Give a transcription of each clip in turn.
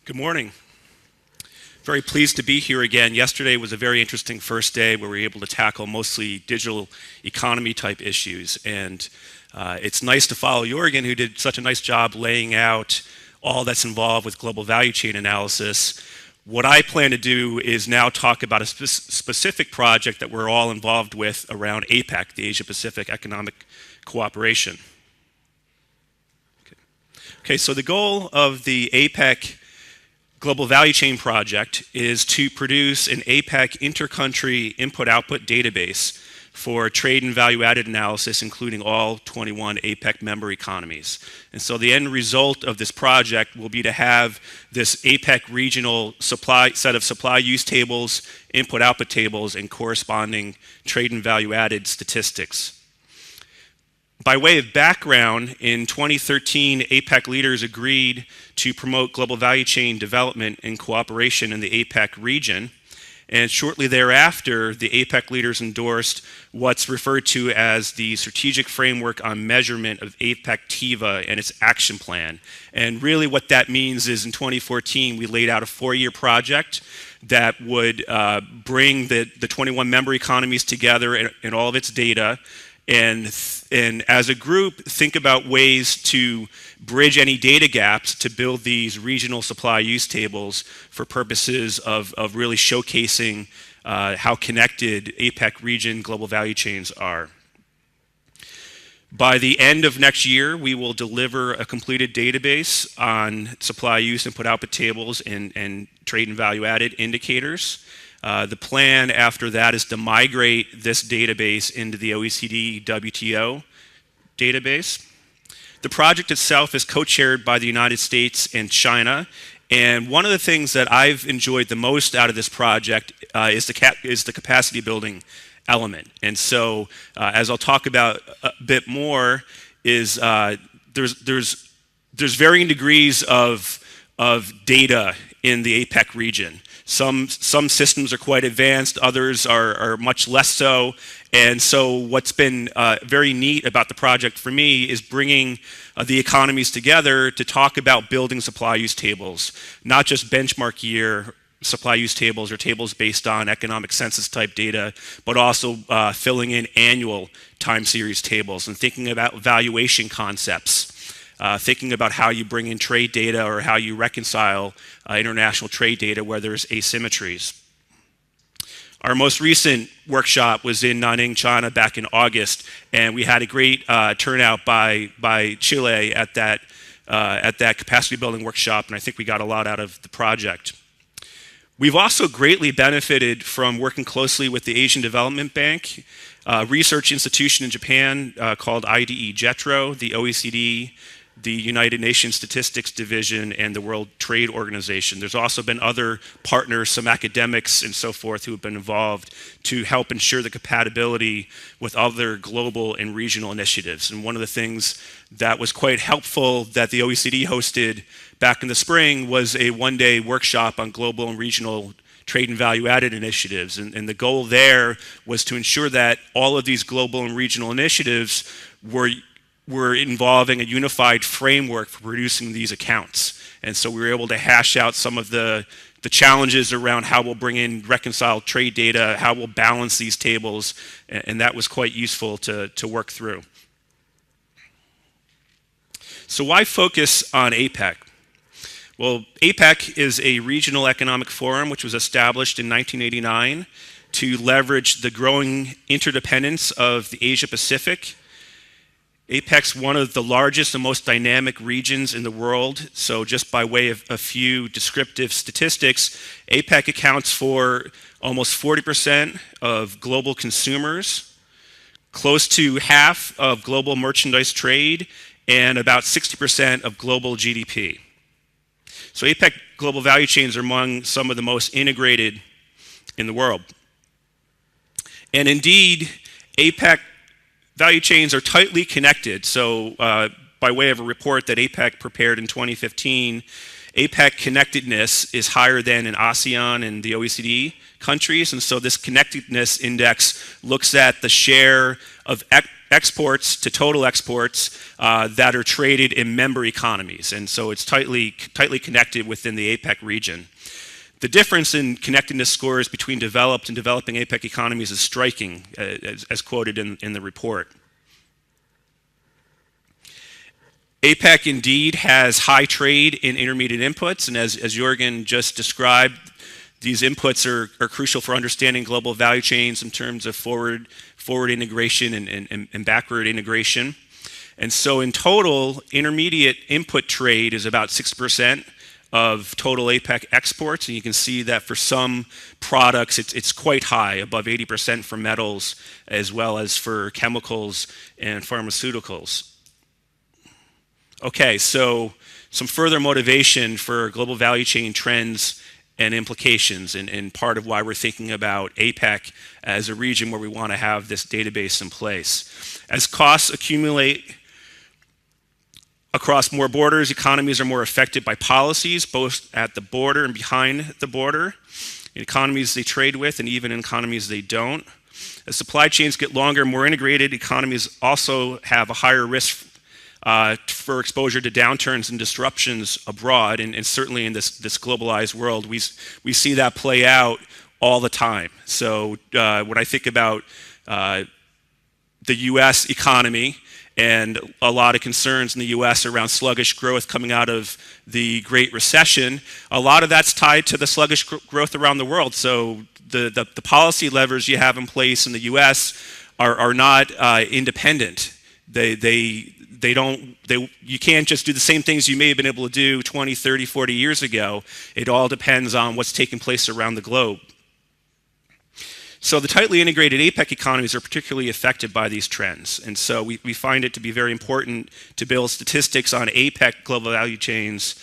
Good morning. Very pleased to be here again. Yesterday was a very interesting first day where we were able to tackle mostly digital economy type issues. And it's nice to follow Jorgen, who did such a nice job laying out all that's involved with global value chain analysis. What I plan to do is now talk about a specific project that we're all involved with around APEC, the Asia Pacific Economic Cooperation. Okay, so the goal of the APEC Global Value Chain Project is to produce an APEC inter-country input-output database for trade and value-added analysis, including all 21 APEC member economies. And so the end result of this project will be to have this APEC regional set of supply use tables, input-output tables, and corresponding trade and value-added statistics. By way of background, in 2013, APEC leaders agreed to promote global value chain development and cooperation in the APEC region. And shortly thereafter, the APEC leaders endorsed what's referred to as the Strategic Framework on Measurement of APEC TIVA and its action plan. And really what that means is in 2014, we laid out a 4-year project that would bring the 21 member economies together and all of its data, and as a group, think about ways to bridge any data gaps to build these regional supply use tables for purposes of really showcasing how connected APEC region global value chains are. By the end of next year, we will deliver a completed database on supply use input-output tables and trade and value-added indicators. The plan after that is to migrate this database into the OECD WTO database. The project itself is co-chaired by the United States and China. And one of the things that I've enjoyed the most out of this project is the capacity building element. And so, as I'll talk about a bit more, is there's varying degrees of data in the APEC region. Some systems are quite advanced, others are much less so. And so what's been very neat about the project for me is bringing the economies together to talk about building supply use tables, not just benchmark year supply use tables or tables based on economic census type data, but also filling in annual time series tables and thinking about valuation concepts. Thinking about how you bring in trade data or how you reconcile international trade data where there's asymmetries. Our most recent workshop was in Nanning, China back in August, and we had a great turnout by Chile at that capacity building workshop, and I think we got a lot out of the project. We've also greatly benefited from working closely with the Asian Development Bank, research institution in Japan called IDE JETRO, the OECD, the United Nations Statistics Division, and the World Trade Organization. There's also been other partners, some academics and so forth, who have been involved to help ensure the compatibility with other global and regional initiatives. And one of the things that was quite helpful that the OECD hosted back in the spring was a one-day workshop on global and regional trade and value-added initiatives. And the goal there was to ensure that all of these global and regional initiatives were involving a unified framework for producing these accounts. And so we were able to hash out some of the challenges around how we'll bring in reconciled trade data, how we'll balance these tables, and that was quite useful to work through. So why focus on APEC? Well, APEC is a regional economic forum which was established in 1989 to leverage the growing interdependence of the Asia Pacific. APEC's one of the largest and most dynamic regions in the world. So just by way of a few descriptive statistics, APEC accounts for almost 40% of global consumers, close to half of global merchandise trade, and about 60% of global GDP. So APEC global value chains are among some of the most integrated in the world. And indeed, APEC value chains are tightly connected. So by way of a report that APEC prepared in 2015, APEC connectedness is higher than in ASEAN and the OECD countries. And so this connectedness index looks at the share of exports to total exports that are traded in member economies. And so it's tightly connected within the APEC region. The difference in connectedness scores between developed and developing APEC economies is striking, as quoted in the report. APEC indeed has high trade in intermediate inputs, and as Jürgen just described, these inputs are crucial for understanding global value chains in terms of forward integration and backward integration. And so in total, intermediate input trade is about 6% of total APEC exports, and you can see that for some products it's quite high, above 80% for metals as well as for chemicals and pharmaceuticals. Okay, so some further motivation for global value chain trends and implications, and part of why we're thinking about APEC as a region where we want to have this database in place. As costs accumulate across more borders, economies are more affected by policies, both at the border and behind the border, in economies they trade with and even in economies they don't. As supply chains get longer, more integrated, economies also have a higher risk for exposure to downturns and disruptions abroad, and certainly in this globalized world, we see that play out all the time. So when I think about the U.S. economy, and a lot of concerns in the U.S. around sluggish growth coming out of the Great Recession, a lot of that's tied to the sluggish growth around the world. So the policy levers you have in place in the U.S. are not independent. You can't just do the same things you may have been able to do 20, 30, 40 years ago. It all depends on what's taking place around the globe. So the tightly integrated APEC economies are particularly affected by these trends. And so we find it to be very important to build statistics on APEC global value chains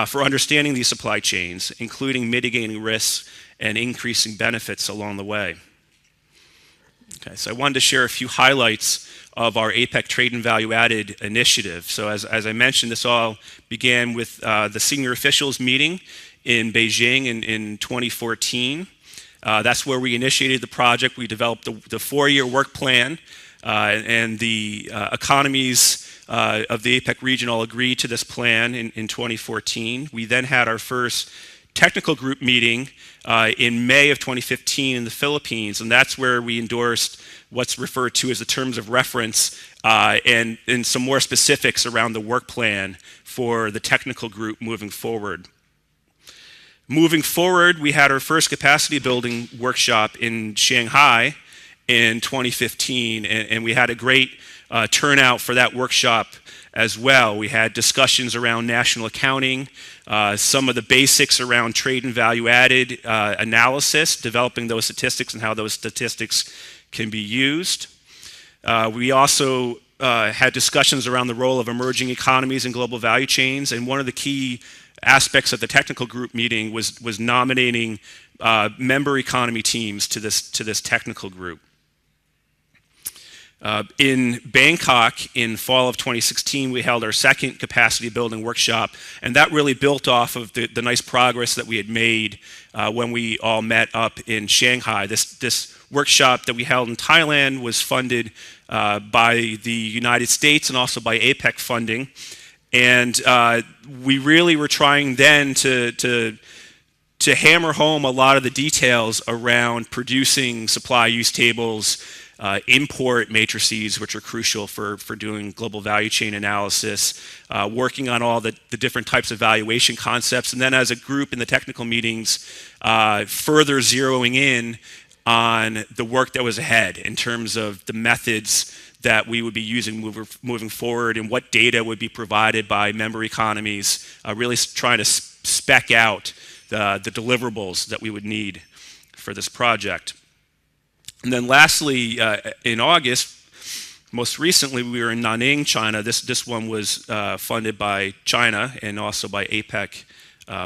for understanding these supply chains, including mitigating risks and increasing benefits along the way. Okay, so I wanted to share a few highlights of our APEC Trade and Value Added initiative. So as I mentioned, this all began with the senior officials meeting in Beijing in 2014. That's where we initiated the project. We developed the 4-year work plan, and the economies of the APEC region all agreed to this plan in 2014. We then had our first technical group meeting in May of 2015 in the Philippines, and that's where we endorsed what's referred to as the terms of reference and some more specifics around the work plan for the technical group moving forward. Moving forward, we had our first capacity building workshop in Shanghai in 2015, and we had a great turnout for that workshop as well. We had discussions around national accounting, some of the basics around trade and value added analysis, developing those statistics and how those statistics can be used. We also had discussions around the role of emerging economies in global value chains, and one of the key aspects of the technical group meeting was nominating member economy teams to this technical group. In Bangkok in fall of 2016, we held our second capacity building workshop, and that really built off of the nice progress that we had made when we all met up in Shanghai. This workshop that we held in Thailand was funded by the United States and also by APEC funding. And we really were trying then to hammer home a lot of the details around producing supply use tables, import matrices, which are crucial for doing global value chain analysis, working on all the different types of valuation concepts, and then as a group in the technical meetings, further zeroing in on the work that was ahead in terms of the methods that we would be using moving forward and what data would be provided by member economies, really trying to spec out the deliverables that we would need for this project. And then lastly, in August, most recently we were in Nanning, China. This one was funded by China and also by APEC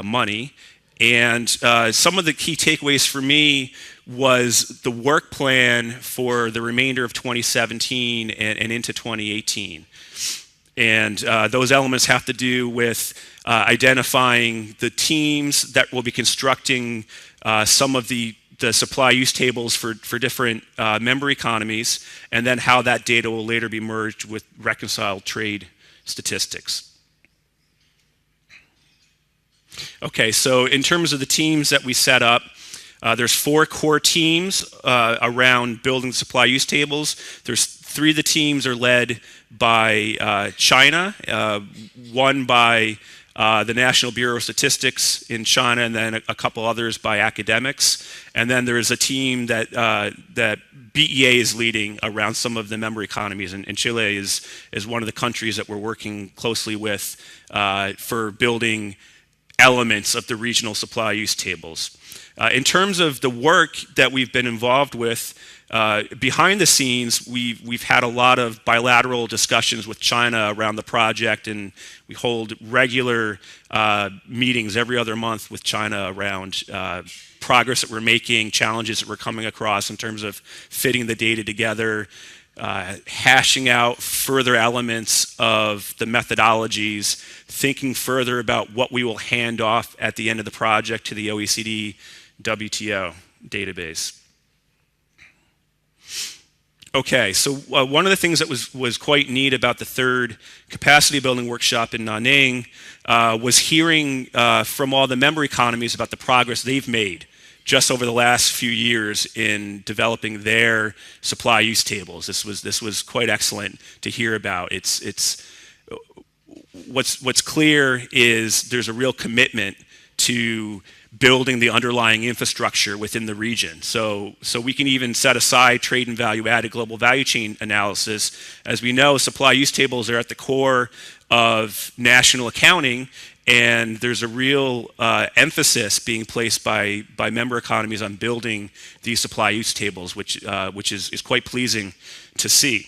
money. And some of the key takeaways for me was the work plan for the remainder of 2017 and into 2018. And those elements have to do with identifying the teams that will be constructing some of the the supply use tables for different member economies, and then how that data will later be merged with reconciled trade statistics. Okay, so in terms of the teams that we set up, there's 4 core teams around building supply use tables. There's 3 of the teams are led by China, 1 by the National Bureau of Statistics in China, and then a couple others by academics. And then there's a team that BEA is leading around some of the member economies, and Chile is one of the countries that we're working closely with for building elements of the regional supply use tables. In terms of the work that we've been involved with, behind the scenes, we've had a lot of bilateral discussions with China around the project, and we hold regular meetings every other month with China around progress that we're making, challenges that we're coming across in terms of fitting the data together, hashing out further elements of the methodologies, thinking further about what we will hand off at the end of the project to the OECD WTO database. Okay, so one of the things that was quite neat about the third capacity building workshop in Nanning was hearing from all the member economies about the progress they've made just over the last few years in developing their supply use tables. This was quite excellent to hear about. What's clear is there's a real commitment to building the underlying infrastructure within the region. So we can even set aside trade and value-added global value chain analysis. As we know, supply use tables are at the core of national accounting, and there's a real emphasis being placed by member economies on building these supply use tables, which is quite pleasing to see.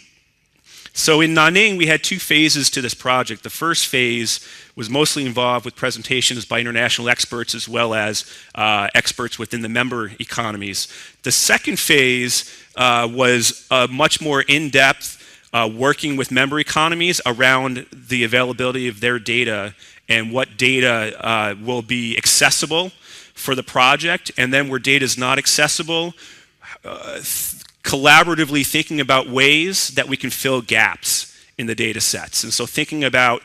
So in Nanning, we had 2 phases to this project. The first phase was mostly involved with presentations by international experts as well as experts within the member economies. The second phase was much more in-depth working with member economies around the availability of their data and what data will be accessible for the project, and then where data is not accessible, collaboratively thinking about ways that we can fill gaps in the data sets. And so thinking about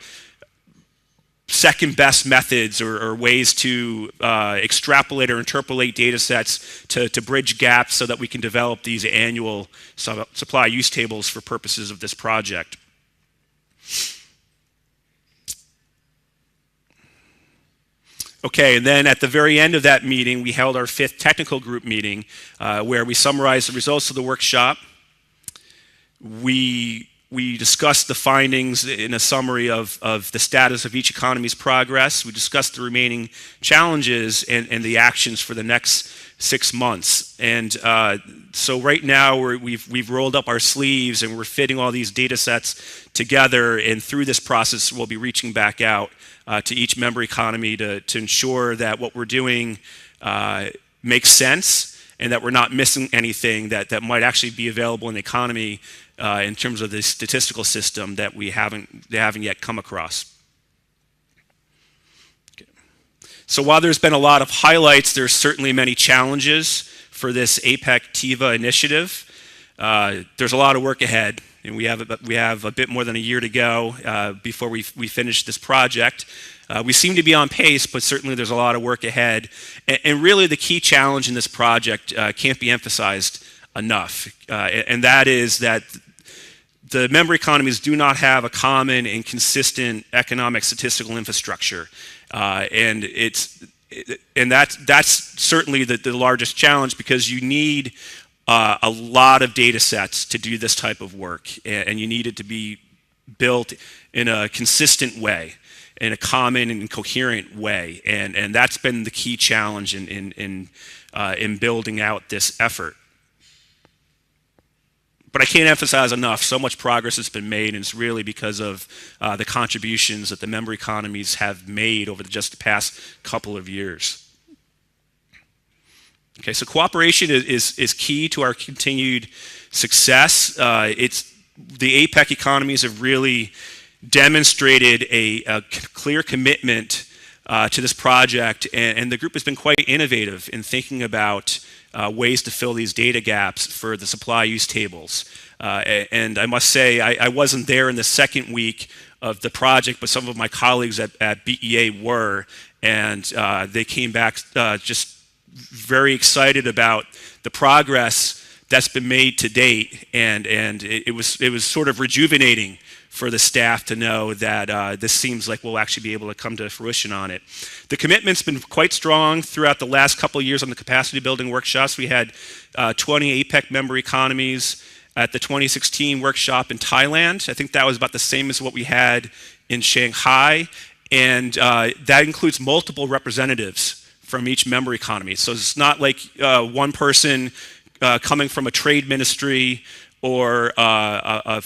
second best methods or ways to extrapolate or interpolate data sets to bridge gaps so that we can develop these annual supply use tables for purposes of this project. Okay, and then at the very end of that meeting, we held our 5th technical group meeting where we summarized the results of the workshop. We discussed the findings in a summary of the status of each economy's progress. We discussed the remaining challenges and the actions for the next 6 months. And so right now we've rolled up our sleeves and we're fitting all these data sets together, and through this process we'll be reaching back out to each member economy to ensure that what we're doing makes sense and that we're not missing anything that might actually be available in the economy in terms of the statistical system that they haven't yet come across. Okay. So while there's been a lot of highlights, there's certainly many challenges for this APEC TIVA initiative. There's a lot of work ahead, and we have a bit more than a year to go before we finish this project. We seem to be on pace, but certainly there's a lot of work ahead. And really the key challenge in this project can't be emphasized enough, and that is that the member economies do not have a common and consistent economic statistical infrastructure, and that's certainly the largest challenge, because you need a lot of data sets to do this type of work, and you need it to be built in a consistent way, in a common and coherent way, and that's been the key challenge in building out this effort. But I can't emphasize enough, so much progress has been made, and it's really because of the contributions that the member economies have made over just the past couple of years. Okay, so cooperation is key to our continued success. The APEC economies have really demonstrated a clear commitment to this project, and the group has been quite innovative in thinking about ways to fill these data gaps for the supply use tables. And I must say, I wasn't there in the second week of the project, but some of my colleagues at BEA were, and they came back just very excited about the progress that's been made to date, and it was sort of rejuvenating for the staff to know that this seems like we'll actually be able to come to fruition on it. The commitment's been quite strong throughout the last couple of years on the capacity building workshops. We had 20 APEC member economies at the 2016 workshop in Thailand. I think that was about the same as what we had in Shanghai, and that includes multiple representatives from each member economy. So it's not like one person coming from a trade ministry or a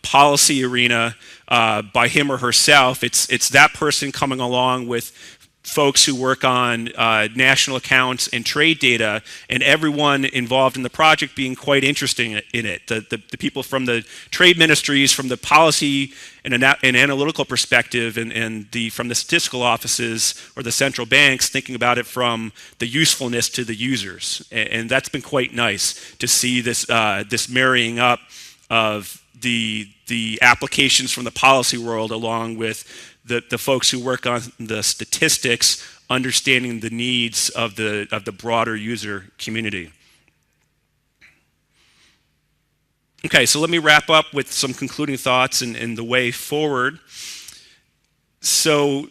policy arena by him or herself. It's that person coming along with folks who work on national accounts and trade data, and everyone involved in the project being quite interested in it. The people from the trade ministries, from the policy and an analytical perspective, and from the statistical offices or the central banks thinking about it from the usefulness to the users. And that's been quite nice to see this marrying up of the applications from the policy world along with the folks who work on the statistics, understanding the needs of the broader user community. Okay, so let me wrap up with some concluding thoughts and the way forward. So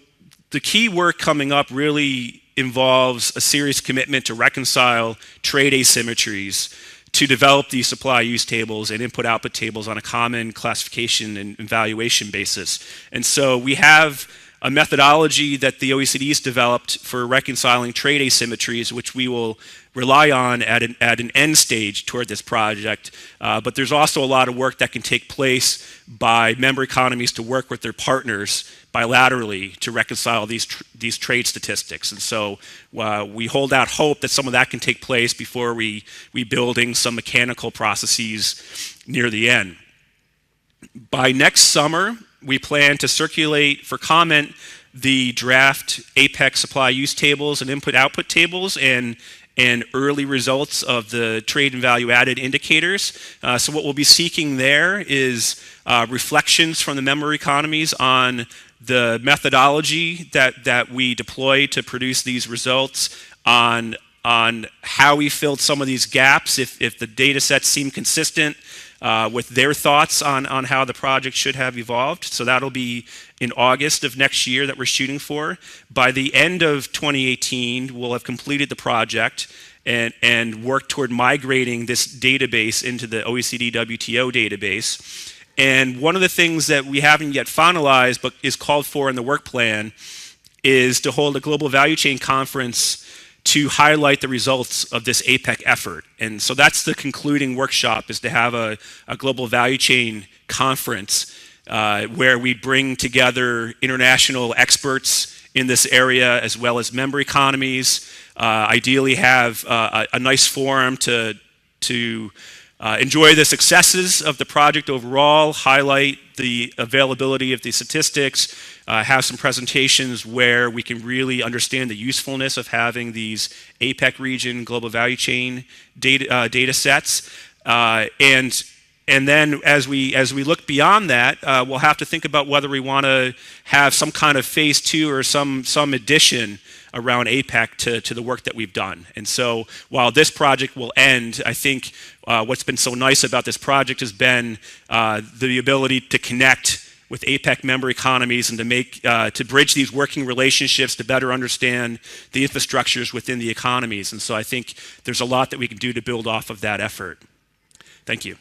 the key work coming up really involves a serious commitment to reconcile trade asymmetries, to develop these supply use tables and input output tables on a common classification and valuation basis. And so we have a methodology that the OECD has developed for reconciling trade asymmetries, which we will rely on at an end stage toward this project. But there's also a lot of work that can take place by member economies to work with their partners bilaterally to reconcile these trade statistics. And so we hold out hope that some of that can take place before we building some mechanical processes near the end. By next summer, we plan to circulate for comment the draft APEC supply use tables and input output tables and early results of the trade and value added indicators. So what we'll be seeking there is reflections from the member economies on the methodology that we deploy to produce these results, on how we filled some of these gaps, if the data sets seem consistent with their thoughts on how the project should have evolved. So that'll be in August of next year that we're shooting for. By the end of 2018, we'll have completed the project and work toward migrating this database into the OECD WTO database. And one of the things that we haven't yet finalized but is called for in the work plan is to hold a global value chain conference to highlight the results of this APEC effort. And so that's the concluding workshop, is to have a global value chain conference where we bring together international experts in this area as well as member economies, ideally have a nice forum to enjoy the successes of the project overall, highlight the availability of the statistics, have some presentations where we can really understand the usefulness of having these APEC region global value chain data sets. And then as we look beyond that, we'll have to think about whether we want to have some kind of phase 2 or some addition around APEC to the work that we've done. And so while this project will end, I think what's been so nice about this project has been the ability to connect with APEC member economies and to bridge these working relationships to better understand the infrastructures within the economies. And so I think there's a lot that we can do to build off of that effort. Thank you.